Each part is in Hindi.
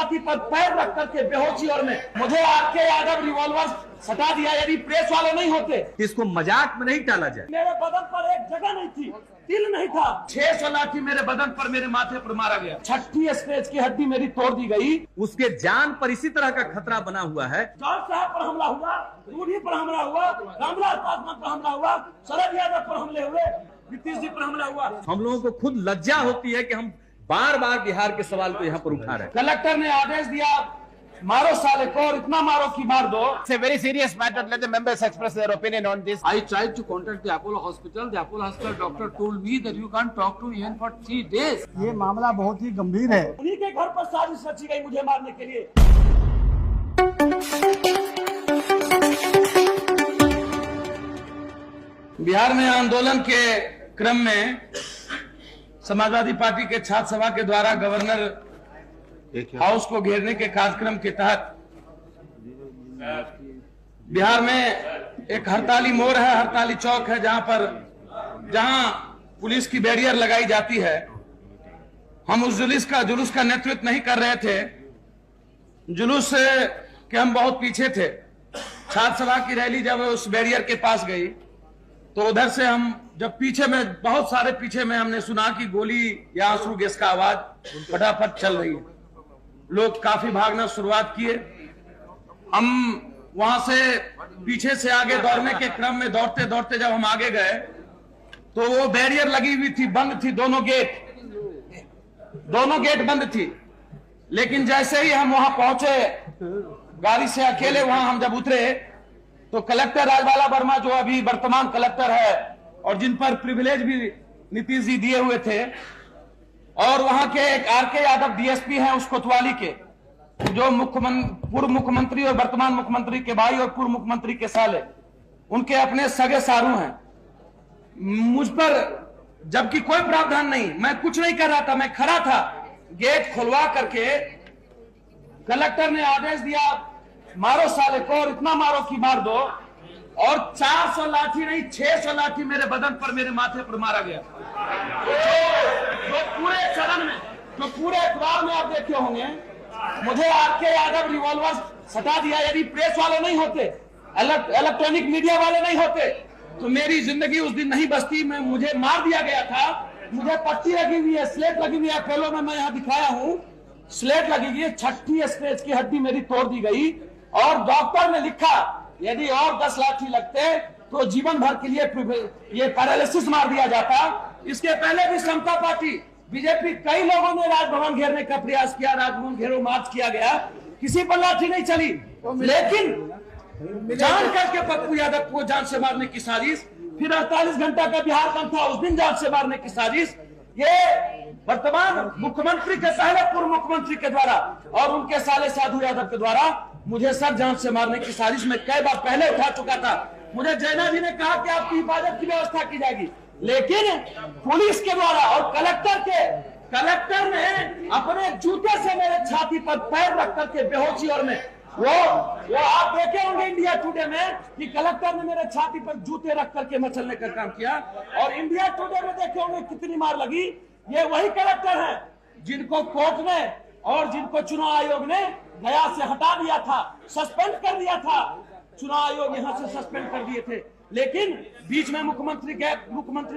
छाती पर पैर रख करके बेहोशी और में मुझे आरके यादव रिवॉल्वर सटा दिया। यदि प्रेस वाले नहीं होते, इसको मजाक में नहीं टाला जाए। मेरे बदन पर एक जगह नहीं थी, तिल नहीं था। 600 लाठी मेरे बदन पर, मेरे माथे पर मारा गया। 6ठी स्टेज की हड्डी मेरी तोड़ दी गई। उसके जान पर इसी तरह का खतरा बना हुआ है। जॉर्ज साहब पर हमला हुआ, रूढ़ी पर हमला हुआ, रामविलास पासवान पर हमला हुआ, शरद यादव पर हमले हुए, नीतीश जी पर हमला हुआ। हम लोगों को खुद लज्जा होती है कि हम बार बार बिहार के सवाल को यहाँ पर उठा रहे हैं। कलेक्टर ने आदेश दिया, मारो साले को और इतना मारो कि मार दो। It's a very serious matter. Let the members express their opinion on this. I tried to contact the Apollo Hospital. The Apollo Hospital doctor told me that you can't talk to even for 3 days. ये मामला बहुत ही गंभीर है। उन्हीं के घर पर साजिश रची गई मुझे मारने के लिए। बिहार में आंदोलन के क्रम में समाजवादी पार्टी के छात्र सभा के द्वारा गवर्नर हाउस को घेरने के कार्यक्रम के तहत बिहार में एक हड़ताली मोड़ है, हड़ताली चौक है, जहां पुलिस की बैरियर लगाई जाती है। हम उस जुलूस का नेतृत्व नहीं कर रहे थे। जुलूस के हम बहुत पीछे थे। छात्र सभा की रैली जब उस बैरियर के पास गई तो उधर से हम जब पीछे में, बहुत सारे पीछे में हमने सुना कि गोली या आंसू गैस का आवाज फटाफट चल रही है। लोग काफी भागना शुरुआत किए। हम वहां से पीछे से आगे दौड़ने के क्रम में दौड़ते दौड़ते जब हम आगे गए तो वो बैरियर लगी हुई थी, बंद थी, दोनों गेट बंद थी। लेकिन जैसे ही हम वहां पहुंचे, गाड़ी से अकेले वहां हम जब उतरे तो कलेक्टर राजबाला वर्मा, जो अभी वर्तमान कलेक्टर है और जिन पर प्रिविलेज भी नीतीश जी दिए हुए थे, और वहां के एक आरके यादव डीएसपी हैं उस कोतवाली के, जो पूर्व मुख्यमंत्री और वर्तमान मुख्यमंत्री के भाई और पूर्व मुख्यमंत्री के साले, उनके अपने सगे सारू हैं। मुझ पर जबकि कोई प्रावधान नहीं, मैं कुछ नहीं कर रहा था, मैं खड़ा था। गेट खुलवा करके कलेक्टर ने आदेश दिया, मारो साले को और इतना मारो कि मार दो। और 400 लाठी नहीं, 600 लाठी मेरे बदन पर, मेरे माथे पर मारा गया। जो पूरे सदन में, जो पूरे अखबार में आप देखे होंगे, मुझे आरके यादव रिवॉल्वर सटा दिया। यदि प्रेस वाले नहीं होते, इलेक्ट्रॉनिक मीडिया वाले नहीं होते, तो मेरी जिंदगी उस दिन नहीं बचती। मुझे मार दिया गया था। मुझे पट्टी लगी हुई है, स्लेट लगी हुई है, फेलो में मैं यहाँ दिखाया हूँ, स्लेट लगी हुई है। 6ठी स्टेज की हड्डी मेरी तोड़ दी गई और डॉक्टर ने लिखा यदि और 10 लाठी लगते तो जीवन भर के लिए ये पैरालिसिस मार दिया जाता। इसके पहले भी समता पार्टी, बीजेपी, कई लोगों ने राजभवन घेरने का प्रयास किया, राजभवन घेरो मार्च किया गया, किसी पर लाठी नहीं चली। लेकिन जान करके पप्पू यादव को जान से मारने की साजिश, फिर 48 घंटा का बिहार बंद था, उस दिन जान से मारने की साजिश, ये वर्तमान मुख्यमंत्री के पहले पूर्व मुख्यमंत्री के द्वारा और उनके साले साधु यादव के द्वारा मुझे सर जान से मारने की साजिश में कई बार पहले उठा चुका था। मुझे जैना जी ने कहा कि आपकी हिफाजत की व्यवस्था की जाएगी, लेकिन पुलिस के द्वारा और कलेक्टर ने अपने जूते से मेरे छाती पर पैर रख करके बेहोशी और में वो आप देखे होंगे इंडिया टुडे में कि कलेक्टर ने मेरे छाती पर जूते रख करके मचलने का काम किया। और इंडिया टुडे में देखे होंगे कितनी मार लगी। ये वही कलेक्टर है जिनको कोर्ट ने और जिनको चुनाव आयोग ने गया से हटा दिया था, सस्पेंड कर दिया था। चुनाव आयोग यहाँ से सस्पेंड कर दिए थे, लेकिन बीच में मुख्यमंत्री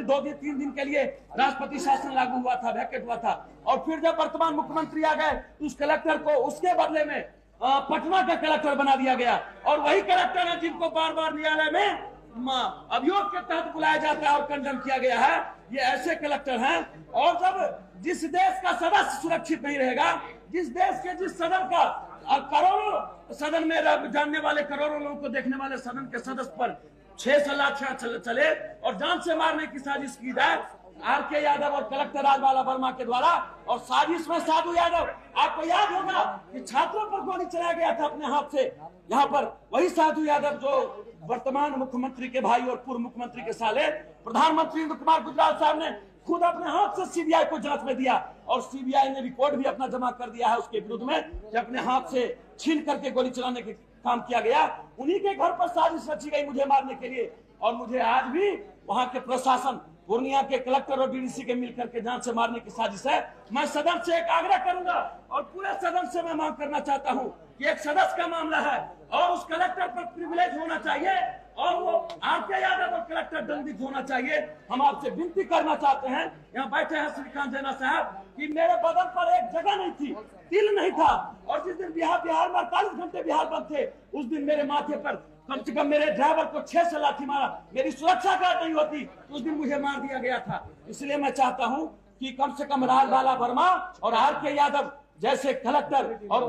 2-3 दिन के लिए राष्ट्रपति शासन लागू हुआ था, वैकेट हुआ था। और फिर जब वर्तमान मुख्यमंत्री आ गए तो उस कलेक्टर को उसके बदले में पटना का कलेक्टर बना दिया गया। और वही कलेक्टर है जिनको बार बार न्यायालय में अभियोग के तहत बुलाया जाता है और कंडम किया गया है। ये ऐसे कलेक्टर हैं। और जब जिस देश का सदस्य सुरक्षित नहीं रहेगा, जिस देश के जिस सदन का करोड़ों सदन में जानने वाले, करोड़ों लोगों को देखने वाले सदन के सदस्य पर 600 लाठियां चले और जान से मारने की साजिश की जाए आरके यादव और कलेक्टर राजबाला वर्मा के द्वारा, और साजिश में साधु यादव, आपको याद होगा कि छात्रों पर गोली चलाया गया था अपने हाथ से। यहाँ पर वही साधु यादव जो वर्तमान मुख्यमंत्री के भाई और पूर्व मुख्यमंत्री के साले प्रधानमंत्री इंद्र कुमार गुजराल साहब ने खुद अपने हाथ से सीबीआई को जांच में दिया और सीबीआई ने रिपोर्ट भी अपना जमा कर दिया है उसके विरुद्ध में कि अपने हाथ से छीन करके गोली चलाने के काम किया गया। उन्हीं के घर पर साजिश रची गई मुझे मारने के लिए। और मुझे आज भी वहां के प्रशासन पूर्णिया के कलेक्टर और डीडीसी के मिलकर के जान से मारने की साजिश है। मैं सदन से एक आग्रह करूंगा और पूरे सदन से मैं मांग करना चाहता हूं कि एक सदस्य का मामला है और उस कलेक्टर पर प्रिविलेज होना चाहिए और वो आरके यादव और कलेक्टर दंडित होना चाहिए। हम आपसे विनती करना चाहते हैं, यहाँ बैठे हैं श्रीकांत जैना साहब, कि मेरे बदन पर एक जगह नहीं थी, तिल नहीं था, और जिस दिन बिहार में 48 घंटे बिहार बंद थे, उस दिन मेरे माथे पर कम से कम मेरे ड्राइवर को 6 से लाठी मारा। मेरी सुरक्षा गार्ड नहीं होती तो उस दिन मुझे मार दिया गया था। इसलिए मैं चाहता हूं कि कम से कम राजबाला वर्मा और आरके यादव जैसे कलेक्टर और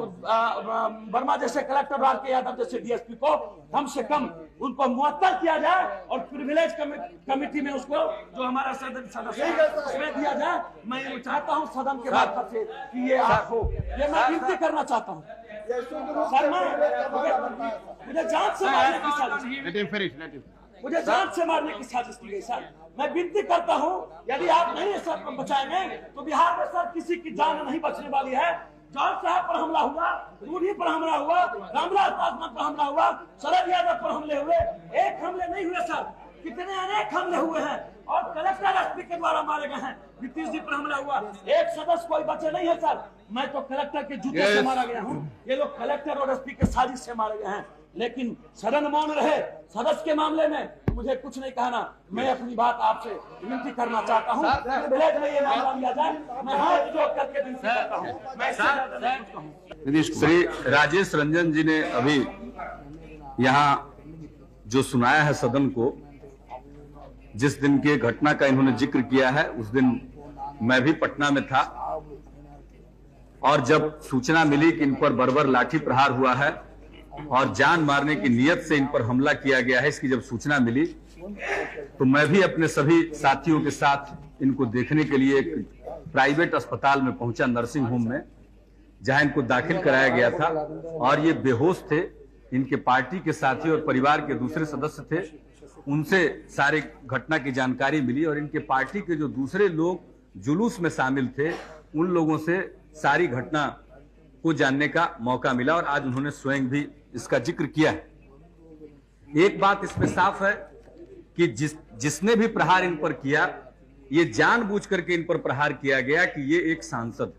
वर्मा जैसे कलेक्टर और आरके यादव जैसे डीएसपी को कम से कम उनको मुअत्तल किया जाए और प्रिविलेज कमेटी में उसको जो हमारा सदस्य उसमें दिया जाए। मैं ये चाहता हूं सदन के माध्यम से कि ये आप हो, ये मैं विनती करना चाहता हूं। सर मुझे जान से मारने की साजिश, मुझे जान से मारने की साजिश की गई। सर मैं विनती करता हूं, यदि आप नहीं सर बचाएंगे तो बिहार में सर किसी की जान नहीं बचने वाली है। जॉर्ज साहब पर हमला हुआ, रूढ़ी पर हमला हुआ, रामलाल पासवान पर हमला हुआ, शरद यादव पर हमले हुए, एक हमले नहीं हुए सर, कितने अनेक हमले हुए हैं और कलेक्टर एसपी के द्वारा मारे गए हैं। नीतीश जी पर हमला हुआ, एक सदस्य कोई बचे नहीं है सर। मैं तो कलेक्टर के जूते से मारा गया हूँ, ये लोग कलेक्टर और एसपी के साजिश से मारे गए हैं। लेकिन सदन मौन रहे, सदस्य के मामले में मुझे कुछ नहीं कहना। मैं अपनी बात आपसे विनती करना चाहता हूँ, प्रिविलेज में ये मामला लिया जाए। मैं हाथ जोड़ करके विनती करता हूँ। मैं इससे ज्यादा नहीं कुछ कहूँ। श्री राजेश रंजन जी ने अभी यहाँ जो सुनाया है सदन को, जिस दिन के घटना का इन्होंने जिक्र किया है, उस दिन मैं भी पटना में था और जब सूचना मिली कि इन पर बर्बर लाठी प्रहार हुआ है और जान मारने की नीयत से इन पर हमला किया गया है, इसकी जब सूचना मिली तो मैं भी अपने सभी साथियों के साथ इनको देखने के लिए एक प्राइवेट अस्पताल में पहुंचा, नर्सिंग होम में, जहां इनको दाखिल कराया गया था। और ये बेहोश थे। इनके पार्टी के साथी और परिवार के दूसरे सदस्य थे, उनसे सारे घटना की जानकारी मिली और इनके पार्टी के जो दूसरे लोग जुलूस में शामिल थे, उन लोगों से सारी घटना को जानने का मौका मिला और आज उन्होंने स्वयं भी इसका जिक्र किया है। एक बात इसमें साफ है कि जिसने भी प्रहार इन पर किया, ये जानबूझ करके इन पर प्रहार किया गया कि ये एक सांसद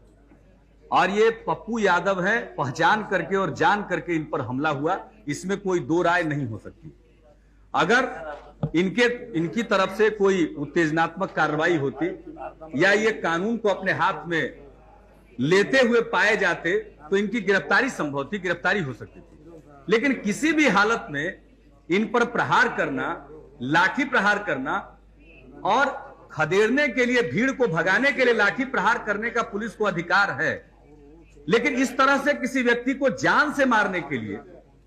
और ये पप्पू यादव है, पहचान करके और जान करके इन पर हमला हुआ, इसमें कोई दो राय नहीं हो सकती। अगर इनकी तरफ से कोई उत्तेजनात्मक कार्रवाई होती या ये कानून को अपने हाथ में लेते हुए पाए जाते तो इनकी गिरफ्तारी संभव थी, गिरफ्तारी हो सकती थी। लेकिन किसी भी हालत में इन पर प्रहार करना, लाठी प्रहार करना और खदेड़ने के लिए, भीड़ को भगाने के लिए लाठी प्रहार करने का पुलिस को अधिकार है, लेकिन इस तरह से किसी व्यक्ति को जान से मारने के लिए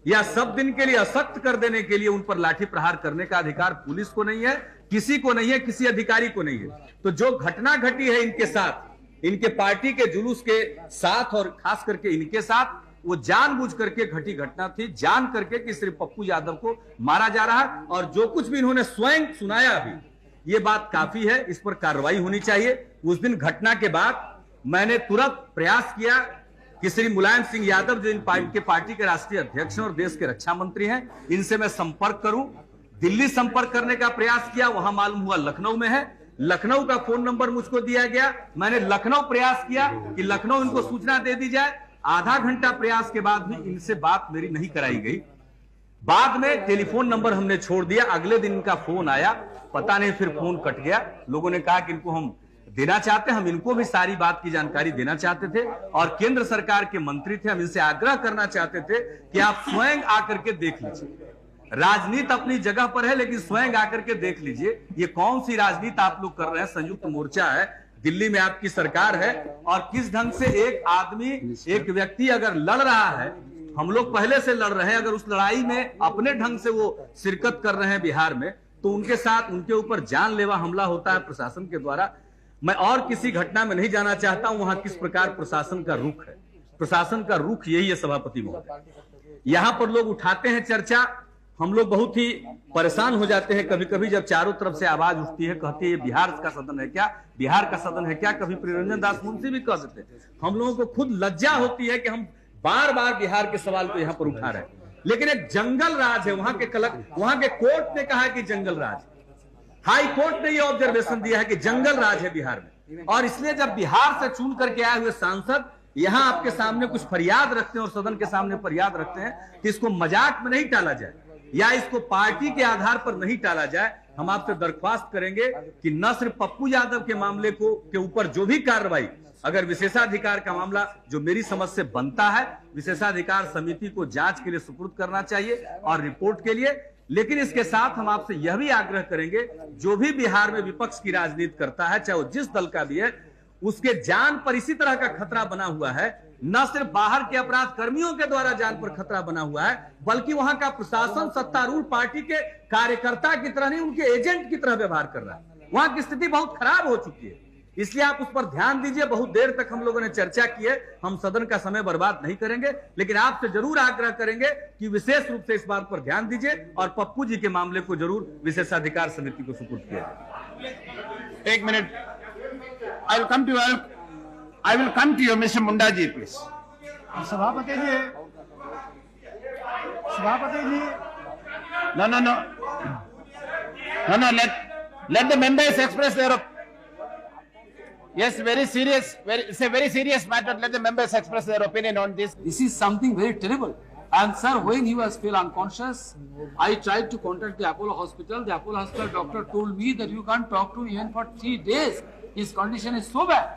या सब दिन के लिए अशक्त कर देने के लिए उन पर लाठी प्रहार करने का अधिकार पुलिस को नहीं है, किसी को नहीं है, किसी अधिकारी को नहीं है। तो जो घटना घटी है इनके साथ, इनके पार्टी के जुलूस के साथ और खास करके इनके साथ, वो जानबूझ करके घटी घटना थी, जान करके कि श्री पप्पू यादव को मारा जा रहा है। और जो कुछ भी इन्होंने स्वयं सुनाया अभी, ये बात काफी है, इस पर कार्रवाई होनी चाहिए। उस दिन घटना के बाद मैंने तुरंत प्रयास किया कि श्री मुलायम सिंह यादव, जो इनके पार्टी के राष्ट्रीय अध्यक्ष और देश के रक्षा मंत्री हैं, इनसे मैं संपर्क करूं। दिल्ली संपर्क करने का प्रयास किया, वहां मालूम हुआ लखनऊ में है। लखनऊ का फोन नंबर मुझको दिया गया, मैंने लखनऊ प्रयास किया कि लखनऊ इनको सूचना दे दी जाए। आधा घंटा प्रयास के बाद भी इनसे बात मेरी नहीं कराई गई। बाद में टेलीफोन नंबर हमने छोड़ दिया, अगले दिन इनका फोन आया, पता नहीं फिर फोन कट गया। लोगों ने कहा कि इनको हम देना चाहते, हम इनको भी सारी बात की जानकारी देना चाहते थे और केंद्र सरकार के मंत्री थे, हम इनसे आग्रह करना चाहते थे कि आप स्वयं आकर के देख लीजिए। राजनीति अपनी जगह पर है, लेकिन स्वयं आकर के देख लीजिए ये कौन सी राजनीति आप लोग कर रहे हैं। संयुक्त मोर्चा है, दिल्ली में आपकी सरकार है और किस ढंग से एक आदमी, एक व्यक्ति अगर लड़ रहा है, हम लोग पहले से लड़ रहे हैं, अगर उस लड़ाई में अपने ढंग से वो शिरकत कर रहे हैं बिहार में, तो उनके साथ उनके ऊपर जानलेवा हमला होता है प्रशासन के द्वारा। मैं और किसी घटना में नहीं जाना चाहता हूं, वहां किस प्रकार प्रशासन का रुख है। प्रशासन का रुख यही है सभापति महोदय। यहां पर लोग उठाते हैं चर्चा, हम लोग बहुत ही परेशान हो जाते हैं कभी कभी जब चारों तरफ से आवाज उठती है, कहती है बिहार का सदन है क्या, बिहार का सदन है क्या। कभी प्रियरंजन दास मुंशी भी कह देते हैं। हम लोगों को खुद लज्जा होती है कि हम बार बार बिहार के सवाल को यहां पर उठा रहे हैं, लेकिन एक जंगल राज है वहां के कोर्ट ने कहा कि जंगल राज, हाई कोर्ट ने यह ऑब्जर्वेशन दिया है कि जंगल राज है बिहार में, और इसलिए जब बिहार से चुन करके आए हुए सांसद यहां आपके सामने कुछ फरियाद रखते हैं और सदन के सामने फरियाद रखते हैं कि इसको मजाक में नहीं टाला जाए या इसको पार्टी के आधार पर नहीं टाला जाए, हम आपसे दरख्वास्त करेंगे कि न सिर्फ पप्पू यादव के मामले को के ऊपर जो भी कार्रवाई, अगर विशेषाधिकार का मामला जो मेरी समझ से बनता है, विशेषाधिकार समिति को जांच के लिए सुपुर्द करना चाहिए और रिपोर्ट के लिए, लेकिन इसके साथ हम आपसे यह भी आग्रह करेंगे जो भी बिहार में विपक्ष की राजनीति करता है, चाहे वो जिस दल का भी है, उसके जान पर इसी तरह का खतरा बना हुआ है। न सिर्फ बाहर के अपराध कर्मियों के द्वारा जान पर खतरा बना हुआ है, बल्कि वहां का प्रशासन सत्तारूढ़ पार्टी के कार्यकर्ता की तरह नहीं, उनके एजेंट की तरह व्यवहार कर रहा है। वहां की स्थिति बहुत खराब हो चुकी है, इसलिए आप उस पर ध्यान दीजिए। बहुत देर तक हम लोगों ने चर्चा की है, हम सदन का समय बर्बाद नहीं करेंगे, लेकिन आपसे जरूर आग्रह करेंगे कि विशेष रूप से इस बात पर ध्यान दीजिए और पप्पू जी के मामले को जरूर विशेषाधिकार समिति को सुपुर्द किया जाए। एक minute, I will come to you, Mr. Munda ji, please. सभापति जी, No. Let the members express their. Yes, very serious. It's a very serious matter. Let the members express their opinion on this. This is something very terrible. And sir, when he was feel unconscious, I tried to contact the Apollo Hospital. The Apollo Hospital doctor told me that you can't talk to him even for 3 days. His condition is so bad.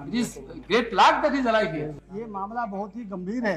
It is great luck that he is alive here. ये मामला बहुत ही गंभीर है।